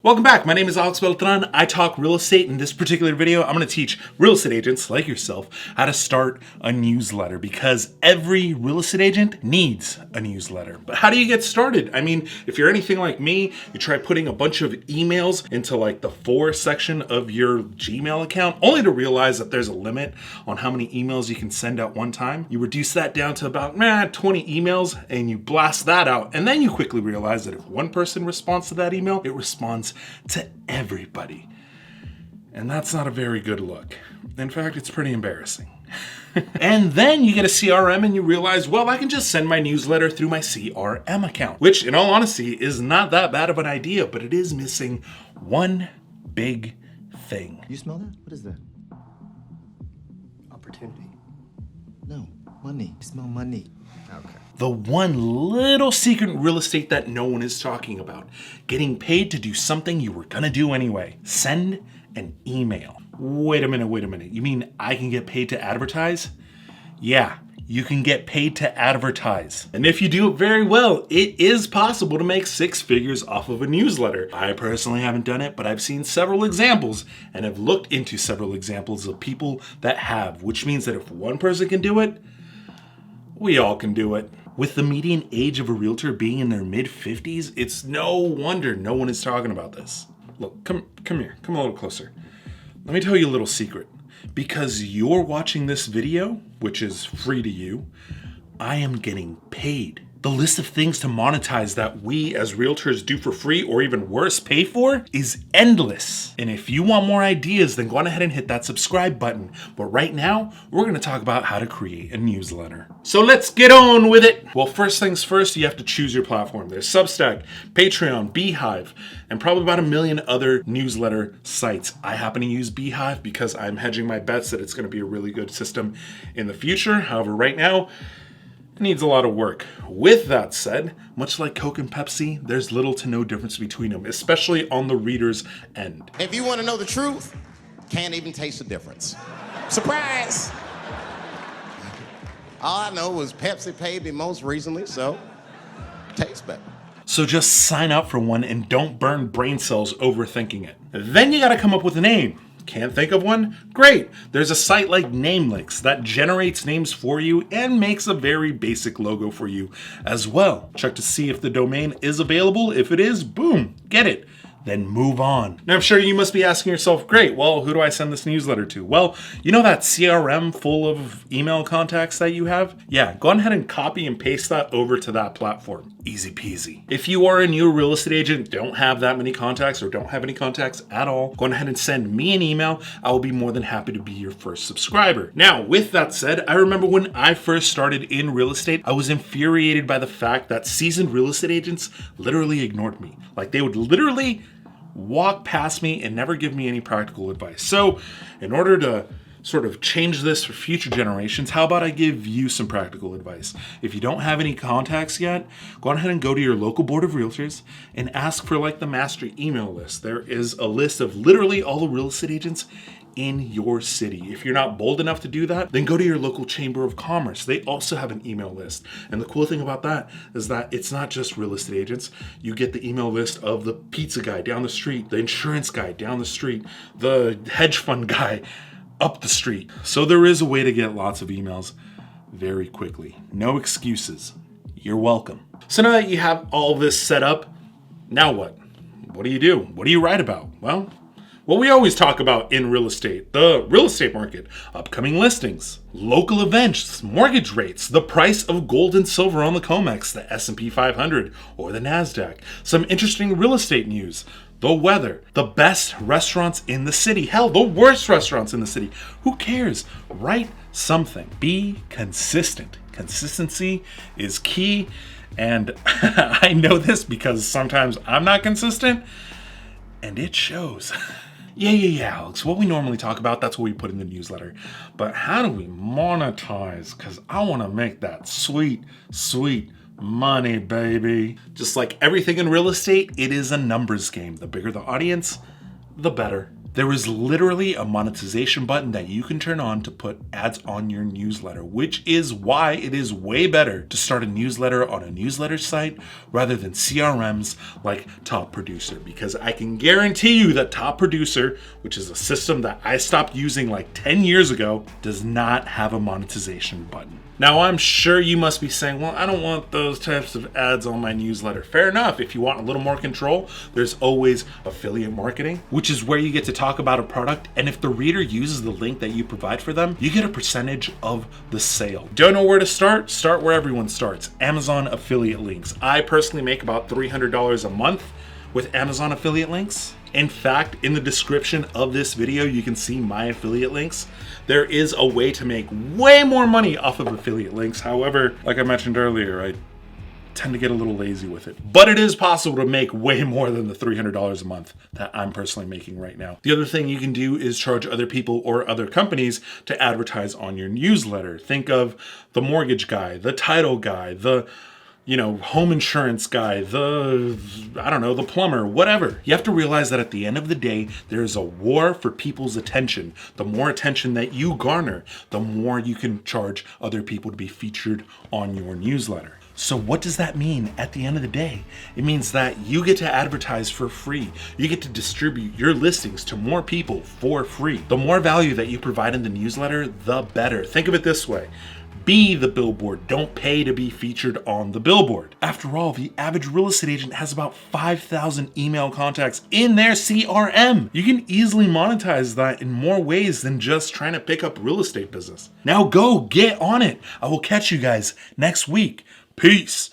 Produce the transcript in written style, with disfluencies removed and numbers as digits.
Welcome back. My name is Alex Beltran. I talk real estate. In this particular video, I'm going to teach real estate agents like yourself how to start a newsletter because every real estate agent needs a newsletter. But how do you get started? I mean, if you're anything like me, you try putting a bunch of emails into like the for section of your Gmail account, only to realize that there's a limit on how many emails you can send at one time. You reduce that down to about 20 emails and you blast that out. And then you quickly realize that if one person responds to that email, it responds to everybody. And that's not a very good look. In fact, it's pretty embarrassing. And then you get a CRM and you realize, well, I can just send my newsletter through my CRM account, which in all honesty is not that bad of an idea, but it is missing one big thing. You smell that? What is that? Opportunity. No, money. You smell money. Okay. The one little secret in real estate that no one is talking about. Getting paid to do something you were gonna do anyway. Send an email. Wait a minute. You mean I can get paid to advertise? Yeah, you can get paid to advertise. And if you do it very well, it is possible to make 6 figures off of a newsletter. I personally haven't done it, but I've seen several examples and have looked into several examples of people that have, which means that if one person can do it, we all can do it. With the median age of a realtor being in their mid-50s, it's no wonder no one is talking about this. Look, come here, come a little closer. Let me tell you a little secret. Because you're watching this video, which is free to you, I am getting paid. The list of things to monetize that we as realtors do for free or even worse, pay for is endless. And if you want more ideas, then go on ahead and hit that subscribe button. But right now, we're gonna talk about how to create a newsletter. So let's get on with it. Well, first things first, you have to choose your platform. There's Substack, Patreon, Beehive, and probably about 1 million other newsletter sites. I happen to use Beehive because I'm hedging my bets that it's gonna be a really good system in the future. However, right now, needs a lot of work. With that said, much like Coke and Pepsi, there's little to no difference between them, especially on the reader's end. If you want to know the truth, can't even taste the difference. Surprise! All I know was Pepsi paid me most recently, so tastes better. So just sign up for one and don't burn brain cells overthinking it. Then you gotta come up with a name. Can't think of one? Great! There's a site like Namelinks that generates names for you and makes a very basic logo for you as well. Check to see if the domain is available. If it is, boom, get it. Then move on. Now I'm sure you must be asking yourself, great, well, who do I send this newsletter to? Well, you know that CRM full of email contacts that you have? Yeah, go ahead and copy and paste that over to that platform. Easy peasy. If you are a new real estate agent, don't have that many contacts or don't have any contacts at all, go ahead and send me an email. I will be more than happy to be your first subscriber. Now, with that said, I remember when I first started in real estate, I was infuriated by the fact that seasoned real estate agents literally ignored me. Like they would literally walk past me and never give me any practical advice. So in order to sort of change this for future generations, how about I give you some practical advice? If you don't have any contacts yet, go ahead and go to your local board of realtors and ask for like the master email list. There is a list of literally all the real estate agents in your city. If you're not bold enough to do that, then go to your local chamber of commerce. They also have an email list. And the cool thing about that is that it's not just real estate agents. You get the email list of the pizza guy down the street, the insurance guy down the street, the hedge fund guy up the street. So there is a way to get lots of emails very quickly. No excuses. You're welcome. So now that you have all this set up, now what? What do you do? What do you write about? Well, what we always talk about in real estate, the real estate market, upcoming listings, local events, mortgage rates, the price of gold and silver on the COMEX, the S&P 500, or the NASDAQ, some interesting real estate news, the weather, the best restaurants in the city, hell, the worst restaurants in the city. Who cares? Write something. Be consistent. Consistency is key, and I know this because sometimes I'm not consistent, and it shows. Yeah, Alex, what we normally talk about, that's what we put in the newsletter. But how do we monetize? Because I want to make that sweet money, baby. Just like everything in real estate, it is a numbers game. The bigger the audience, the better. There is literally a monetization button that you can turn on to put ads on your newsletter, which is why it is way better to start a newsletter on a newsletter site rather than CRMs like Top Producer, because I can guarantee you that Top Producer, which is a system that I stopped using like 10 years ago, does not have a monetization button. Now, I'm sure you must be saying, well, I don't want those types of ads on my newsletter. Fair enough. If you want a little more control, there's always affiliate marketing, which is where you get to talk about a product. And if the reader uses the link that you provide for them, you get a percentage of the sale. Don't know where to start? Start where everyone starts. Amazon affiliate links. I personally make about $300 a month with Amazon affiliate links. In fact, in the description of this video, you can see my affiliate links. There is a way to make way more money off of affiliate links. However, like I mentioned earlier, I tend to get a little lazy with it. But it is possible to make way more than the $300 a month that I'm personally making right now. The other thing you can do is charge other people or other companies to advertise on your newsletter. Think of the mortgage guy, the title guy, the home insurance guy, the plumber, whatever. You have to realize that at the end of the day, there's a war for people's attention. The more attention that you garner, the more you can charge other people to be featured on your newsletter. So what does that mean at the end of the day? It means that you get to advertise for free. You get to distribute your listings to more people for free. The more value that you provide in the newsletter, the better. Think of it this way. Be the billboard. Don't pay to be featured on the billboard. After all, the average real estate agent has about 5,000 email contacts in their CRM. You can easily monetize that in more ways than just trying to pick up real estate business. Now go get on it. I will catch you guys next week. Peace.